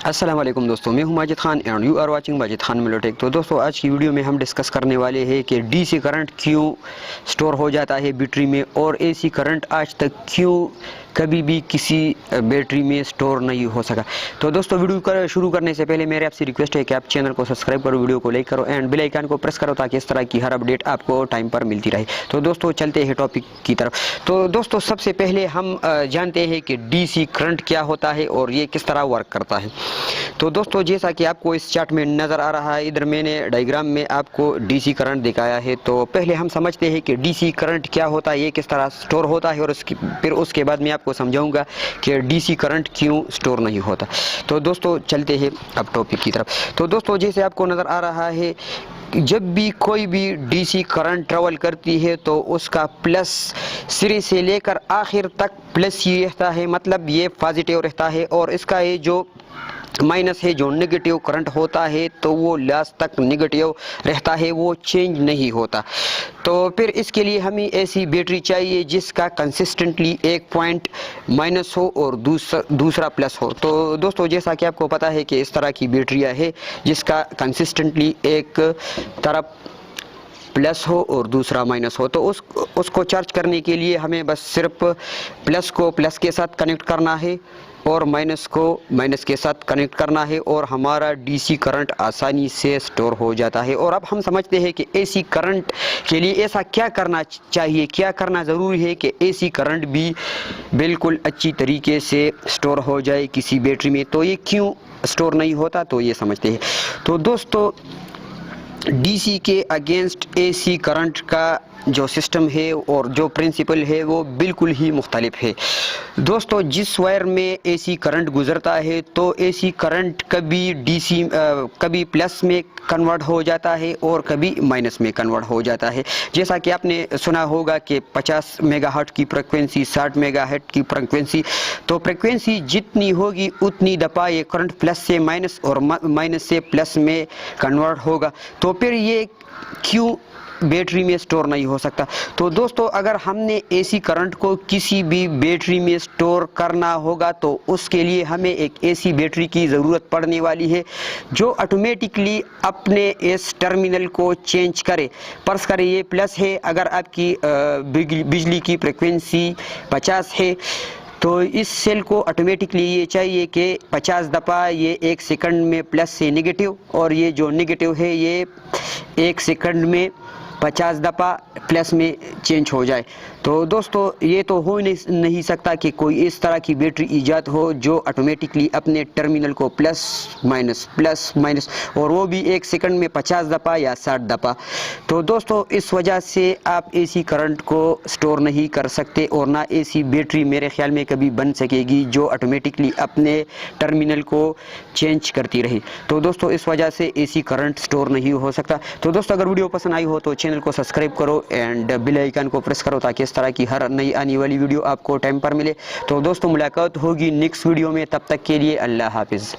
अस्सलाम वालेकुम दोस्तों, मैं हूं Majid Khan and you are watching Majid Khan मिलोटेक। तो दोस्तों आज की वीडियो में हम डिस्कस करने वाले हैं कि डीसी करंट क्यों स्टोर हो जाता है बैटरी में और एसी करंट आज तक क्यों कभी भी किसी बैटरी में स्टोर नहीं हो सका। तो दोस्तों वीडियो शुरू करने से पहले मेरे आपसे रिक्वेस्ट है कि आप चैनल को सब्सक्राइब करो, वीडियो को लाइक करो एंड बेल आइकन को प्रेस करो ताकि इस तरह की हर अपडेट आपको टाइम पर मिलती रहे। तो दोस्तों चलते हैं टॉपिक की तरफ। तो दोस्तों सबसे पहले हम जानते हैं कि डीसी करंट क्या होता है और ये किस तरह वर्क करता है। तो दोस्तों जैसा कि आपको इस चार्ट में नज़र आ रहा है, इधर मैंने डायग्राम में आपको डीसी करंट दिखाया है। तो पहले हम समझते हैं कि डीसी करंट क्या होता है, ये किस तरह स्टोर होता है और फिर उसके बाद मैं आपको समझाऊंगा कि डीसी करंट क्यों स्टोर नहीं होता। तो दोस्तों चलते हैं अब टॉपिक की तरफ। तो दोस्तों जैसे आपको नज़र आ रहा है, जब भी कोई भी डीसी करंट ट्रेवल करती है तो उसका प्लस सिरे से लेकर आखिर तक प्लस ही रहता है, मतलब ये पॉजिटिव रहता है, और इसका ये जो माइनस है, जो नेगेटिव करंट होता है, तो वो लास्ट तक नेगेटिव रहता है, वो चेंज नहीं होता। तो फिर इसके लिए हमें ऐसी बैटरी चाहिए जिसका कंसिस्टेंटली एक पॉइंट माइनस हो और दूसरा प्लस हो। तो दोस्तों जैसा कि आपको पता है कि इस तरह की बैटरियाँ है जिसका कंसिस्टेंटली एक तरफ प्लस हो और दूसरा माइनस हो। तो उसको चार्ज करने के लिए हमें बस सिर्फ प्लस को प्लस के साथ कनेक्ट करना है और माइनस को माइनस के साथ कनेक्ट करना है और हमारा डीसी करंट आसानी से स्टोर हो जाता है। और अब हम समझते हैं कि एसी करंट के लिए ऐसा क्या करना चाहिए, क्या करना ज़रूरी है कि एसी करंट भी बिल्कुल अच्छी तरीके से स्टोर हो जाए किसी बैटरी में। तो ये क्यों स्टोर नहीं होता, तो ये समझते हैं। तो दोस्तों डीसी के अगेंस्ट एसी करंट का जो सिस्टम है और जो प्रिंसिपल है वो बिल्कुल ही मुख्तलिफ है। दोस्तों जिस वायर में एसी करंट गुजरता है तो एसी करंट कभी डीसी कभी प्लस में कन्वर्ट हो जाता है और कभी माइनस में कन्वर्ट हो जाता है। जैसा कि आपने सुना होगा कि 50 मेगाहर्ट्ज की फ्रिक्वेंसी, 60 मेगाहर्ट्ज की फ्रिक्वेंसी, तो फ्रिक्वेंसी जितनी होगी उतनी दफ़ा ये करंट प्लस से माइनस और माइनस से प्लस में कन्वर्ट होगा। तो फिर ये क्यों बैटरी में स्टोर नहीं हो सकता। तो दोस्तों अगर हमने एसी करंट को किसी भी बैटरी में स्टोर करना होगा तो उसके लिए हमें एक ऐसी बैटरी की ज़रूरत पड़ने वाली है जो ऑटोमेटिकली अपने इस टर्मिनल को चेंज करे। फर्ज करें ये प्लस है, अगर आपकी बिजली की फ्रिक्वेंसी 50 है तो इस सेल को ऑटोमेटिकली ये चाहिए कि 50 दफ़ा ये 1 सेकंड में प्लस से नेगेटिव, और ये जो नेगेटिव है ये 1 सेकंड में 50 दफ़ा प्लस में चेंज हो जाए। तो दोस्तों ये तो हो नहीं सकता कि कोई इस तरह की बैटरी ईजाद हो जो ऑटोमेटिकली अपने टर्मिनल को प्लस माइनस और वो भी 1 सेकंड में 50 दफ़ा या 60 दफ़ा। तो दोस्तों इस वजह से आप एसी करंट को स्टोर नहीं कर सकते और ना एसी बैटरी मेरे ख्याल में कभी बन सकेगी जो ऑटोमेटिकली अपने टर्मिनल को चेंज करती रहे। तो दोस्तों इस वजह से एसी करंट स्टोर नहीं हो सकता। तो दोस्तों अगर वीडियो पसंद आई हो तो चैनल को सब्सक्राइब करो एंड बेल आइकन को प्रेस करो ताकि इस तरह की हर नई आने वाली वीडियो आपको टाइम पर मिले। तो दोस्तों मुलाकात होगी नेक्स्ट वीडियो में, तब तक के लिए अल्लाह हाफिज़।